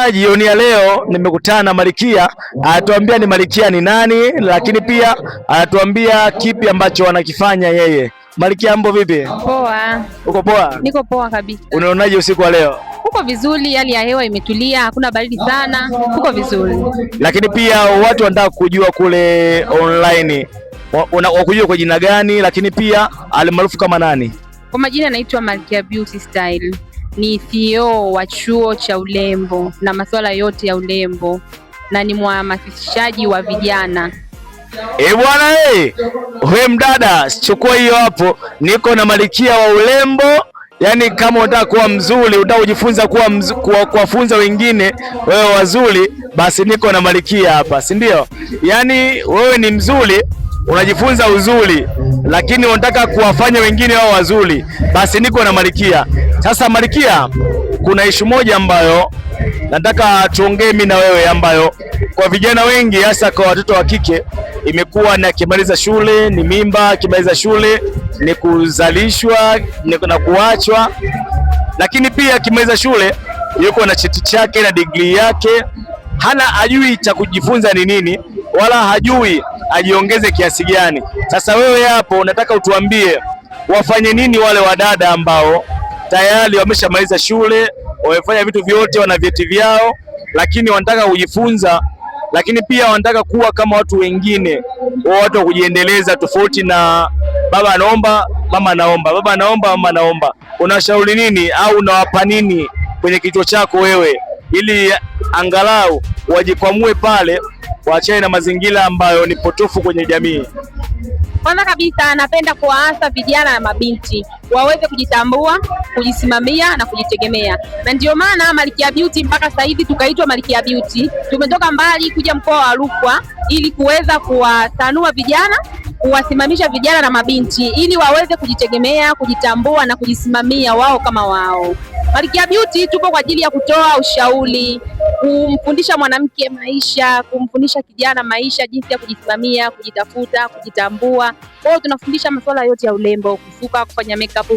bwana, jioni ya leo nimekutana na Malkia, anatuambia ni Malkia ni nani, lakini pia anatuambia kipi ambacho wanakifanya yeye. Malkia, mambo vipi? Poa. Uko poa? Niko poa kabisa. Unaonaje usiku wa leo? Uko vizuri, hali ya hewa imetulia, hakuna baridi sana, uko vizuri. Lakini pia watu wanataka kujua kule online, wakujua kwa jina gani, lakini pia alimaarufu kama nani? Kwa majina naitwa Malkia Beauty Style. Ni CEO wa chuo cha urembo na masuala yote ya urembo na ni mhamasishaji wa vijana. Bwana wewe mdada, chukua hiyo hapo. Niko na Malkia wa urembo. Yaani kama unataka kuwa mzuri, unataka kujifunza kuwafunza wengine wewe wazuri, basi niko na Malkia hapa, si ndio? Yaani wewe ni mzuri, unajifunza uzuri, lakini unataka kuwafanya wengine wao wazuri, basi niko na Malkia. Sasa Malkia, kuna issue moja ambayo nataka tuongee mimi na wewe, ambayo kwa vijana wengi hasa kwa watoto wa kike imekuwa ni akimaliza shule ni mimba, akimaliza shule ni kuzalishwa na kuachwa, lakini pia akimaliza shule yuko na cheti chake na degree yake, hana hajui cha kujifunza ni nini, wala hajui ajiongeze kiasi gani. Sasa wewe hapo nataka utuambie wafanye nini wale wadada ambao tayari wameshamaliza shule, wamefanya vitu vyote, wana vyeti vyao, lakini wanataka kujifunza, lakini pia wanataka kuwa kama watu wengine, watu wa kujiendeleza, tofauti na baba anaomba, mama anaomba, baba anaomba, mama anaomba. Unashauri nini au unawapa nini kwenye kichwa chako wewe, ili angalau wajikwamue pale, waachane na mazingira ambayo ni potofu kwenye jamii? Kwanza kabisa napenda kuwaasa vijana na mabinti waweze kujitambua, kujisimamia na kujitegemea. Na ndio maana Malkia Beauty mpaka sasa hivi tukaitwa Malkia Beauty. Tumetoka mbali kuja mkoa wa Rukwa ili kuweza kuwatanua vijana, kuwasimamisha vijana na mabinti ili waweze kujitegemea, kujitambua na kujisimamia wao kama wao. Malkia Beauty tupo kwa ajili ya kutoa ushauri, kumfundisha mwanamke maisha, kumfundisha kijana maisha, jinsi ya kujisimamia, kujitafuta, kujitambua. Kwa hiyo tunafundisha masuala yote ya urembo, kusuka, kufanya makeup,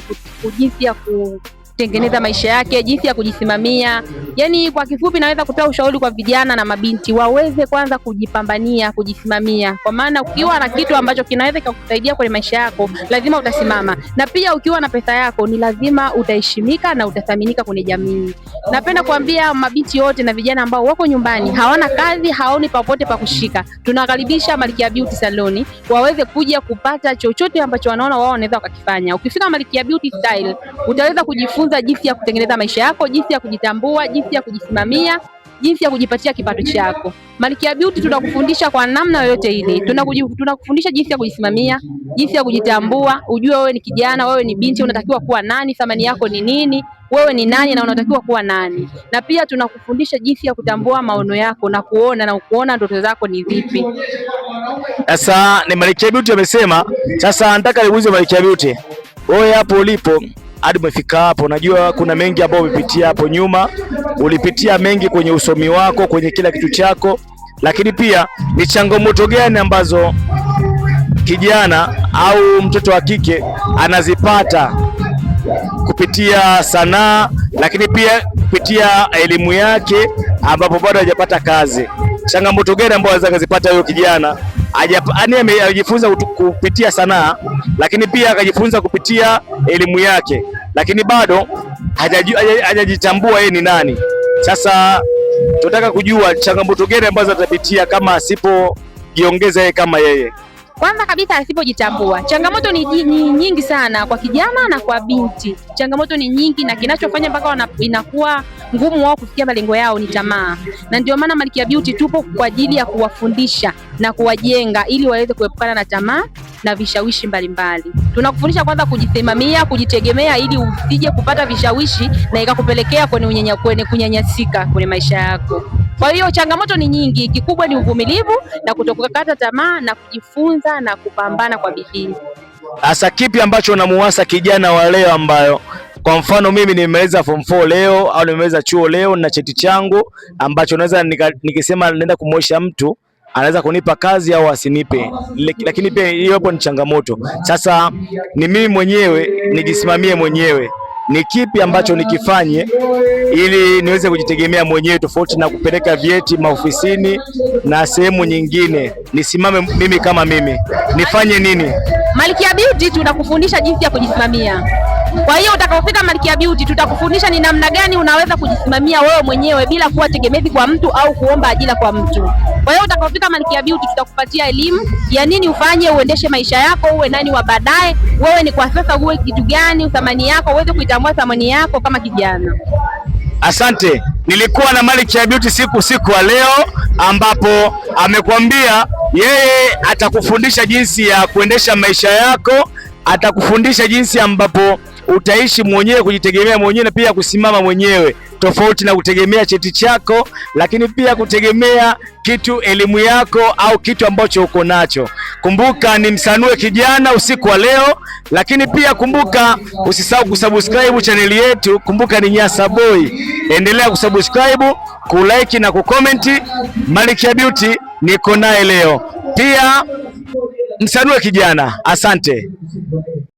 jinsi ya kutengeneza maisha yake, jinsi ya kujisimamia. Yaani kwa kifupi naweza kutoa ushauri kwa vijana na mabinti waweze kwanza kujipambania, kujisimamia. Kwa maana ukiwa na kitu ambacho kinaweza kukusaidia kwenye maisha yako, lazima utasimama. Na pia ukiwa na pesa yako ni lazima utaheshimika na utathaminika kwenye jamii. Napenda kuambia mabinti wote na vijana ambao wako nyumbani, hawana kazi, haoni popote pa kushika, tunakaribisha Malkia Beauty Salon waweze kuja kupata chochote ambacho wanaona wao wanaweza wakakifanya. Ukifika Malkia Beauty Style utaweza kujifunza jinsi ya kutengeneza maisha yako, jinsi ya kujitambua, jinsi ya kujisimamia, jinsi ya kujipatia kipato chako. Malkia Beauty tunakufundisha kwa namna yoyote ile. Tunakufundisha jinsi ya kujisimamia, jinsi ya kujitambua, ujue wewe ni kijana, wewe ni binti, unatakiwa kuwa nani, thamani yako ni nini, wewe ni nani na unatakiwa kuwa nani. Na pia tunakufundisha jinsi ya kutambua maono yako na kuona ndoto zako ni vipi. Sasa ni Malkia Beauty amesema. Sasa nataka niulize Malkia Beauty, wewe hapo ulipo hadi umefika hapo, najua kuna mengi ambayo umepitia hapo nyuma, ulipitia mengi kwenye usomi wako, kwenye kila kitu chako, lakini pia ni changamoto gani ambazo kijana au mtoto wa kike anazipata kupitia sanaa, lakini pia kupitia elimu yake ambapo bado hajapata kazi? Changamoto gani ambazo anaweza kuzipata huyo kijana amejifunza kupitia sanaa, lakini pia akajifunza kupitia elimu yake, lakini bado hajajitambua yeye ni nani? Sasa tunataka kujua changamoto gani ambazo atapitia kama asipojiongeza yeye kama yeye. Kwanza kabisa asipojitambua, changamoto ni nyingi sana kwa kijana na kwa binti. Changamoto ni nyingi na kinachofanya mpaka inakuwa ngumu wao kufikia malengo yao ni tamaa. Na ndio maana Malkia Beauty tupo kwa ajili ya kuwafundisha na kuwajenga ili waweze kuepukana na tamaa na vishawishi mbalimbali. Tunakufundisha kwanza kujisimamia, kujitegemea ili usije kupata vishawishi na ikakupelekea kwenye kunyanyasika kwenye maisha yako. Kwa hiyo changamoto ni nyingi, kikubwa ni uvumilivu na kutokukata tamaa na kujifunza na kupambana kwa bidii. Sasa kipi ambacho unamuasa kijana wa leo ambayo kwa mfano mimi nimemaliza form 4 leo au nimemaliza chuo leo na cheti changu ambacho naweza nikisema naenda kumwosha mtu anaweza kunipa kazi au asinipe, lakini pia hiyo hapo ni changamoto. Sasa ni mimi mwenyewe nijisimamie mwenyewe, ni kipi ambacho nikifanye ili niweze kujitegemea mwenyewe, tofauti na kupeleka vyeti maofisini na sehemu nyingine. Nisimame mimi kama mimi, nifanye nini? Malkia Beauty tunakufundisha jinsi ya kujisimamia. Kwa hiyo utakapofika Malkia Beauty tutakufundisha ni namna gani unaweza kujisimamia wewe mwenyewe bila kuwa tegemezi kwa mtu au kuomba ajira kwa mtu. Kwa hiyo utakapofika Malkia Beauty tutakupatia elimu ya nini ufanye, uendeshe maisha yako, uwe nani wa baadaye, wewe ni kwa sasa uwe kitu gani, thamani yako, uweze kuitambua thamani yako kama kijana. Asante. Nilikuwa na Malkia Beauty siku ya leo, ambapo amekwambia yeye atakufundisha jinsi ya kuendesha maisha yako, atakufundisha jinsi ambapo utaishi mwenyewe, kujitegemea mwenyewe na pia kusimama mwenyewe, tofauti na kutegemea cheti chako, lakini pia kutegemea kitu, elimu yako au kitu ambacho uko nacho. Kumbuka ni msanue kijana usiku wa leo, lakini pia kumbuka usisahau kusubscribe chaneli yetu. Kumbuka ni Nyasa Boy, endelea kusubscribe, kulike na kucomment. Malkia Beauty niko naye leo, pia msanue kijana. Asante.